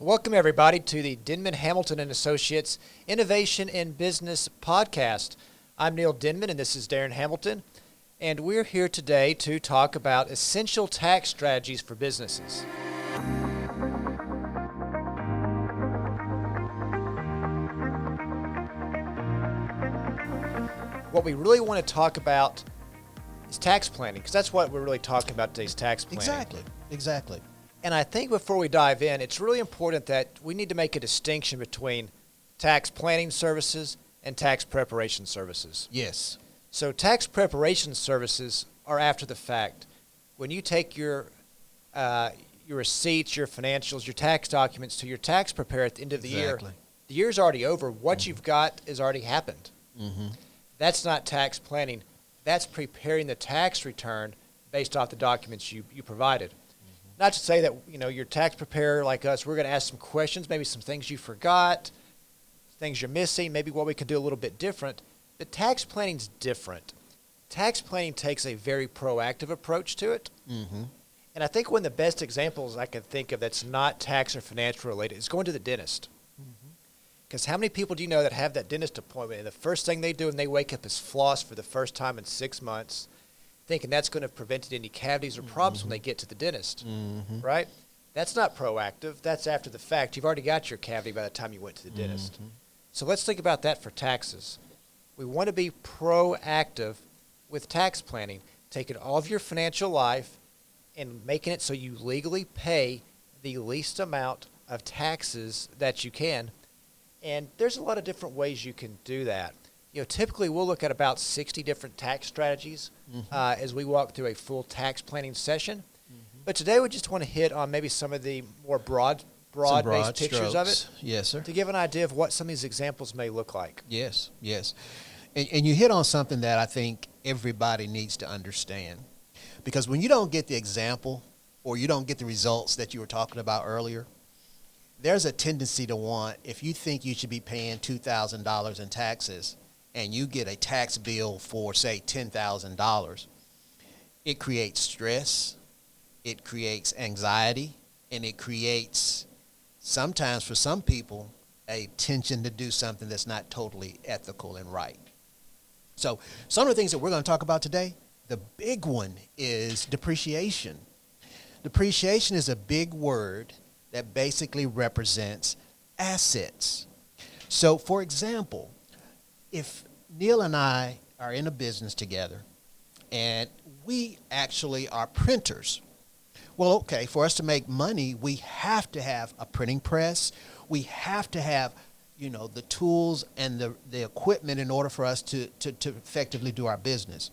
Welcome, everybody, to the Denman Hamilton and Associates Innovation in Business podcast. I'm Neil Denman, and this is Darren Hamilton, and we're here today to talk about essential tax strategies for businesses. What we really want to talk about is tax planning, because that's what we're really talking about today, is tax planning. Exactly. And I think before we dive in, it's really important that we need to make a distinction between tax planning services and tax preparation services. Yes. So tax preparation services are after the fact. When you take your receipts, your financials, your tax documents to your tax preparer at the end of the year, the year's already over. What you've got has already happened. That's not tax planning. That's preparing the tax return based off the documents you provided. Not to say that, your tax preparer like us, we're going to ask some questions, maybe some things you forgot, things you're missing, maybe what we could do a little bit different. But tax planning's different. Tax planning takes a very proactive approach to it. And I think one of the best examples I can think of that's not tax or financial related is going to the dentist. Because how many people do you know that have that dentist appointment and the first thing they do when they wake up is floss for the first time in 6 months, thinking that's going to have prevented any cavities or problems when they get to the dentist, right? That's not proactive. That's after the fact. You've already got your cavity by the time you went to the dentist. So let's think about that for taxes. We want to be proactive with tax planning, taking all of your financial life and making it so you legally pay the least amount of taxes that you can. And there's a lot of different ways you can do that. Typically we'll look at about 60 different tax strategies as we walk through a full tax planning session. But today we just want to hit on maybe some of the more broad-based pictures of it. Yes, sir. To give an idea of what some of these examples may look like. Yes. And you hit on something that I think everybody needs to understand. Because when you don't get the example or you don't get the results that you were talking about earlier, there's a tendency to want, if you think you should be paying $2,000 in taxes and you get a tax bill for, say, $10,000, it creates stress, it creates anxiety, and it creates, sometimes for some people, a tension to do something that's not totally ethical and right. So some of the things that we're going to talk about today, the big one is depreciation. Depreciation is a big word that basically represents assets. So, for example, if Neil and I are in a business together and we actually are printers, well, okay, for us to make money, we have to have a printing press. We have to have, the tools and the equipment in order for us to effectively do our business.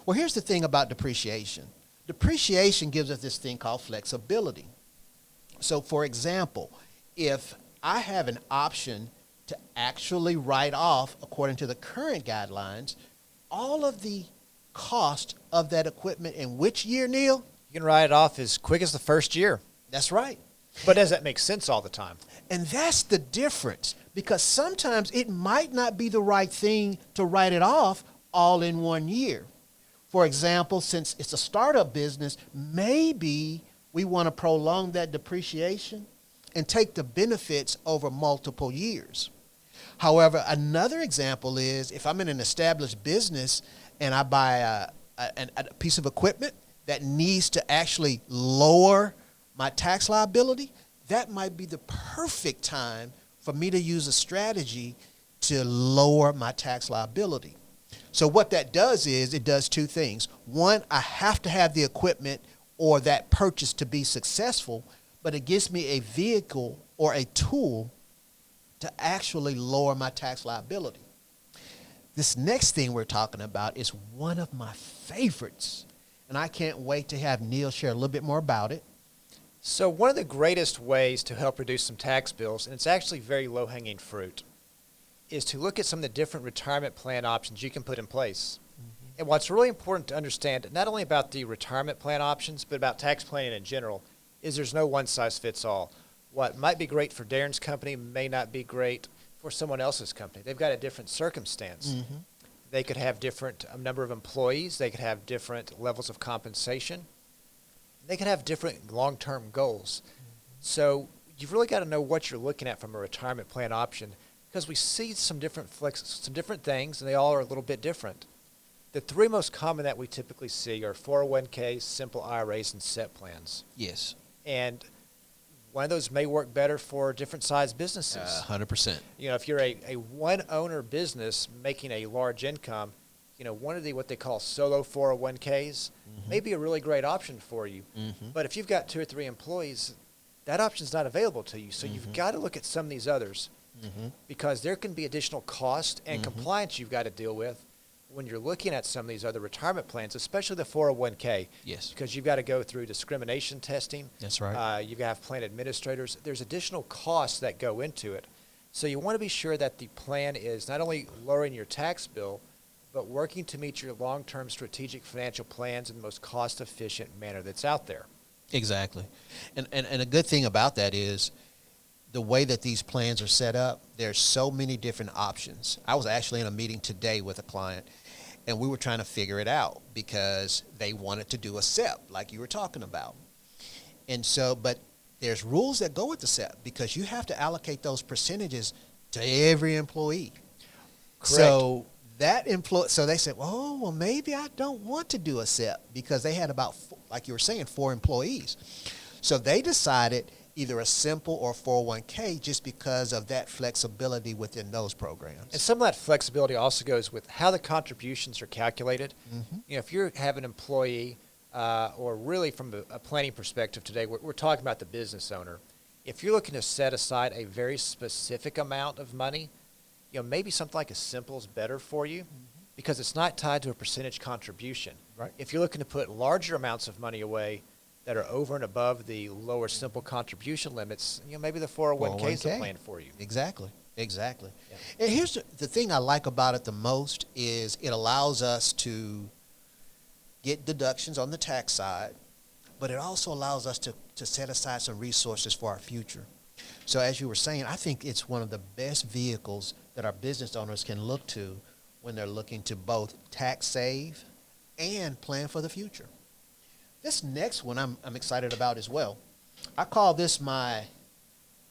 Well, here's the thing about depreciation. Depreciation gives us this thing called flexibility. So, for example, if I have an option to actually write off, according to the current guidelines, all of the cost of that equipment in which year, Neil? You can write it off as quick as the first year. That's right. But does that make sense all the time? And that's the difference, because sometimes it might not be the right thing to write it off all in 1 year. For example, since it's a startup business, maybe we want to prolong that depreciation and take the benefits over multiple years. However, another example is if I'm in an established business and I buy a piece of equipment that needs to actually lower my tax liability, that might be the perfect time for me to use a strategy to lower my tax liability. So what that does is it does two things. One, I have to have the equipment or that purchase to be successful, but it gives me a vehicle or a tool to actually lower my tax liability. This next thing we're talking about is one of my favorites, and I can't wait to have Neil share a little bit more about it. So one of the greatest ways to help reduce some tax bills, and it's actually very low-hanging fruit, is to look at some of the different retirement plan options you can put in place. And what's really important to understand, not only about the retirement plan options, but about tax planning in general, is there's no one-size-fits-all. What might be great for Darren's company may not be great for someone else's company. They've got a different circumstance. They could have different number of employees. They could have different levels of compensation. They could have different long-term goals. So you've really got to know what you're looking at from a retirement plan option, because we see some different things, and they all are a little bit different. The three most common that we typically see are 401ks, simple IRAs, and SEP plans. Yes. And one of those may work better for different sized businesses. 100%. You know, if you're a one-owner business making a large income, you know, one of the what they call solo 401ks may be a really great option for you. But if you've got 2 or 3 employees, that option's not available to you. So you've got to look at some of these others because there can be additional cost and compliance you've got to deal with when you're looking at some of these other retirement plans, especially the 401k. Yes. Because you've got to go through discrimination testing. That's right. You've got to have plan administrators. There's additional costs that go into it. So you want to be sure that the plan is not only lowering your tax bill, but working to meet your long-term strategic financial plans in the most cost-efficient manner that's out there. Exactly. And a good thing about that is the way that these plans are set up, there's so many different options. I was actually in a meeting today with a client, and we were trying to figure it out because they wanted to do a SEP like you were talking about. And so, but there's rules that go with the SEP because you have to allocate those percentages to every employee. Correct. So that so they said, oh, well, maybe I don't want to do a SEP because they had about, like you were saying, 4 employees. So they decided either a simple or 401k just because of that flexibility within those programs. And some of that flexibility also goes with how the contributions are calculated. You know, if you have an employee, or really from a planning perspective today, we're talking about the business owner. If you're looking to set aside a very specific amount of money, you know, maybe something like a simple is better for you because it's not tied to a percentage contribution. Right. If you're looking to put larger amounts of money away that are over and above the lower simple contribution limits, you know, maybe the 401k is the plan for you. Exactly. Exactly. Yeah. And here's the thing I like about it the most is it allows us to get deductions on the tax side, but it also allows us to set aside some resources for our future. So as you were saying, I think it's one of the best vehicles that our business owners can look to when they're looking to both tax save and plan for the future. This next one I'm excited about as well. I call this my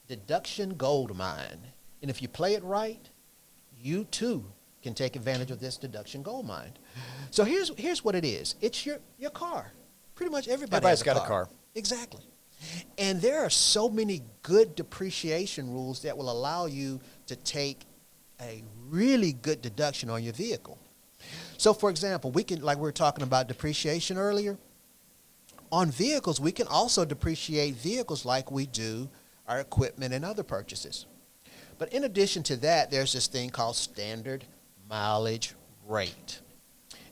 deduction gold mine. And if you play it right, you too can take advantage of this deduction gold mine. So here's what it is. It's your car. Pretty much everybody's got a car. Exactly. And there are so many good depreciation rules that will allow you to take a really good deduction on your vehicle. So for example, we can, like we were talking about depreciation earlier, on vehicles, we can also depreciate vehicles like we do our equipment and other purchases. But in addition to that, there's this thing called standard mileage rate.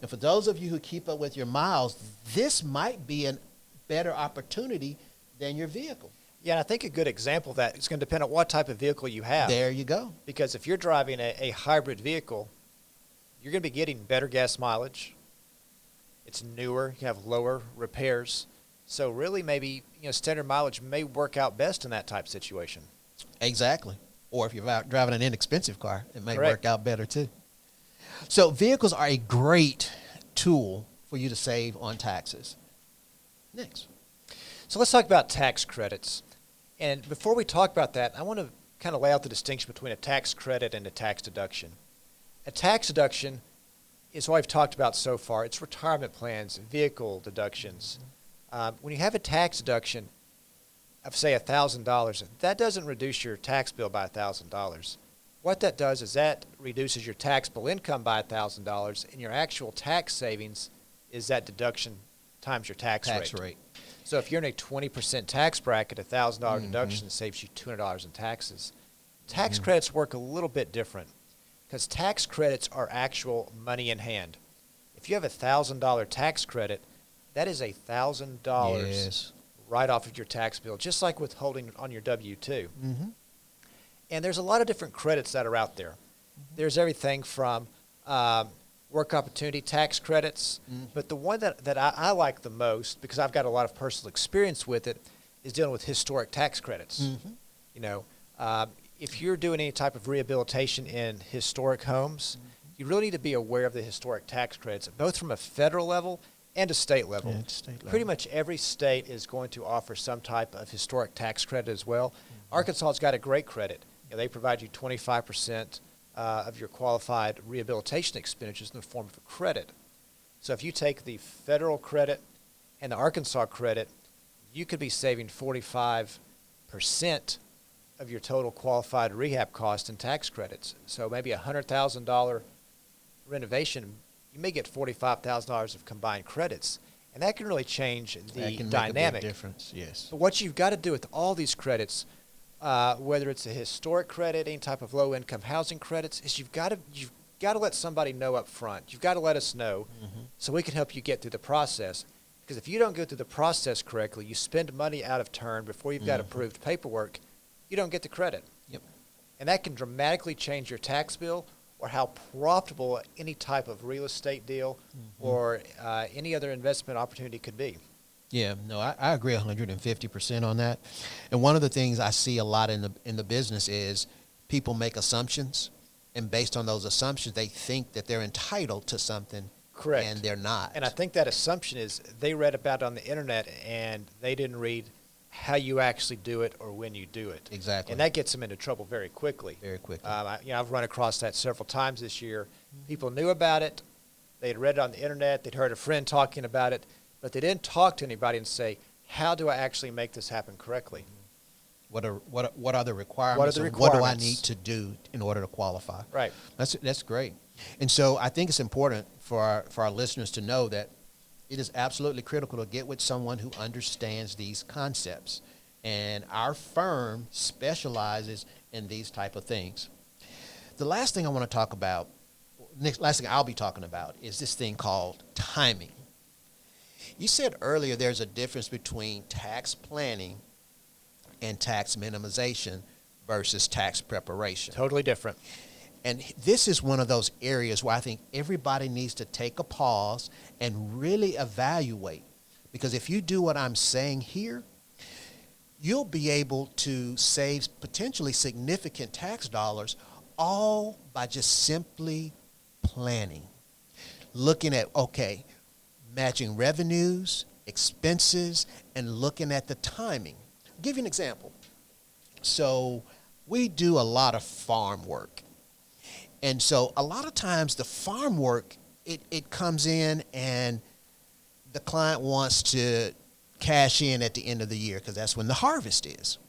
And for those of you who keep up with your miles, this might be a better opportunity than your vehicle. Yeah, and I think a good example of that is going to depend on what type of vehicle you have. There you go. Because if you're driving a hybrid vehicle, you're going to be getting better gas mileage. It's newer. You have lower repairs. So really maybe, you know, standard mileage may work out best in that type situation. Exactly. Or if you're out driving an inexpensive car, it may Correct. work out better too. So vehicles are a great tool for you to save on taxes. Next. So let's talk about tax credits. And before we talk about that, I want to kind of lay out the distinction between a tax credit and a tax deduction. A tax deduction is what I've talked about so far. It's retirement plans, vehicle deductions. When you have a tax deduction of, say, $1,000, that doesn't reduce your tax bill by $1,000. What that does is that reduces your taxable income by $1,000, and your actual tax savings is that deduction times your tax rate. So if you're in a 20% tax bracket, a $1,000 deduction saves you $200 in taxes. Tax credits work a little bit different because tax credits are actual money in hand. If you have a $1,000 tax credit, that is $1,000 right off of your tax bill, just like withholding on your W-2. And there's a lot of different credits that are out there. There's everything from work opportunity tax credits, but the one that I like the most, because I've got a lot of personal experience with it, is dealing with historic tax credits. You know, if you're doing any type of rehabilitation in historic homes, you really need to be aware of the historic tax credits, both from a federal level and a state level. Yeah, state level. Pretty much every state is going to offer some type of historic tax credit as well. Arkansas's got a great credit. They provide you 25% of your qualified rehabilitation expenditures in the form of a credit. So if you take the federal credit and the Arkansas credit, you could be saving 45% of your total qualified rehab cost in tax credits. So maybe a $100,000 renovation, you may get $45,000 of combined credits. And that can really change the that can dynamic. Make a big difference, yes. But what you've got to do with all these credits, whether it's a historic credit, any type of low-income housing credits, is you've got to let somebody know up front. You've got to let us know so we can help you get through the process. Because if you don't go through the process correctly, you spend money out of turn before you've got approved paperwork, you don't get the credit. Yep. And that can dramatically change your tax bill or how profitable any type of real estate deal or any other investment opportunity could be. Yeah, no, I agree 150% on that. And one of the things I see a lot in the business is people make assumptions, and based on those assumptions, they think that they're entitled to something. Correct. And they're not. And I think that assumption is they read about it on the internet and they didn't read how you actually do it or when you do it. Exactly. And that gets them into trouble very quickly. Very quickly. I've run across that several times this year. People knew about it. They'd read it on the internet. They'd heard a friend talking about it. But they didn't talk to anybody and say, how do I actually make this happen correctly? What are the requirements? What are the and what do I requirements? need to do in order to qualify? Right. That's great. And so I think it's important for our listeners to know that it is absolutely critical to get with someone who understands these concepts. And our firm specializes in these type of things. The last thing I want to talk about, last thing I'll be talking about, is this thing called timing. You said earlier there's a difference between tax planning and tax minimization versus tax preparation. Totally different. And this is one of those areas where I think everybody needs to take a pause and really evaluate. Because if you do what I'm saying here, you'll be able to save potentially significant tax dollars all by just simply planning. Looking at, okay, matching revenues, expenses, and looking at the timing. I'll give you an example. So we do a lot of farm work. And so a lot of times the farm work, it comes in and the client wants to cash in at the end of the year because that's when the harvest is.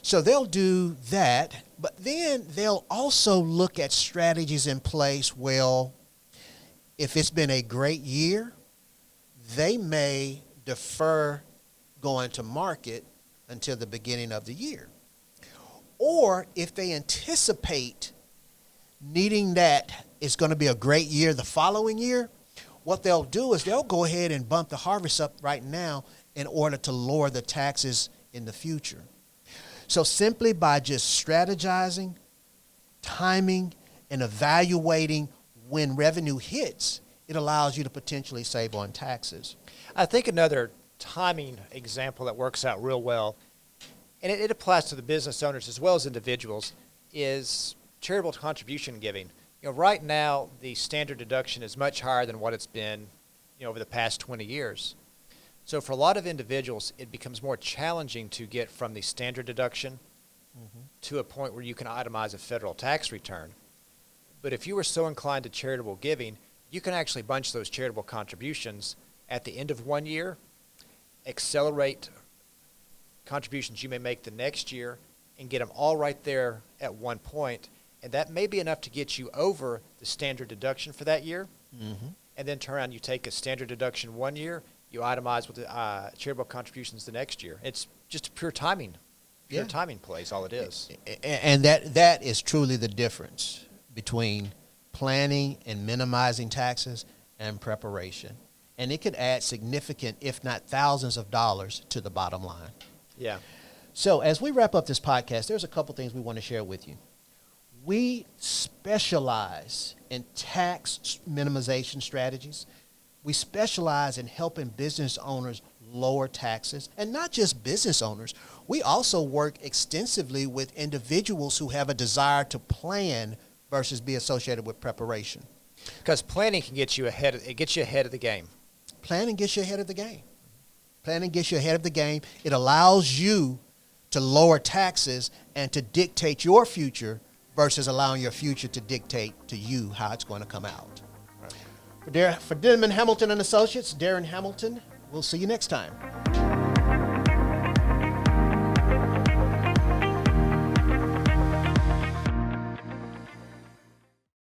So they'll do that, but then they'll also look at strategies in place. Well, if it's been a great year, they may defer going to market until the beginning of the year. Or if they anticipate needing that it's going to be a great year the following year, what they'll do is they'll go ahead and bump the harvest up right now in order to lower the taxes in the future. So simply by just strategizing, timing, and evaluating when revenue hits, it allows you to potentially save on taxes. I think another timing example that works out real well, and it applies to the business owners as well as individuals, is charitable contribution giving. Right now, the standard deduction is much higher than what it's been, over the past 20 years. So for a lot of individuals, it becomes more challenging to get from the standard deduction to a point where you can itemize a federal tax return. But if you were so inclined to charitable giving, you can actually bunch those charitable contributions at the end of one year, accelerate contributions you may make the next year, and get them all right there at one point. And that may be enough to get you over the standard deduction for that year. And then turn around, you take a standard deduction one year, you itemize with the charitable contributions the next year. It's just pure timing. Pure timing plays, all it is. And that is truly the difference between planning and minimizing taxes and preparation. And it could add significant, if not thousands of dollars to the bottom line. Yeah. So as we wrap up this podcast, there's a couple things we want to share with you. We specialize in tax minimization strategies. We specialize in helping business owners lower taxes, and not just business owners. We also work extensively with individuals who have a desire to plan versus be associated with preparation. Because planning can get you ahead of the game. Planning gets you ahead of the game. Planning gets you ahead of the game. It allows you to to lower taxes and to dictate your future versus allowing your future to dictate to you how it's going to come out. For Denman Hamilton and Associates, Darren Hamilton, we'll see you next time.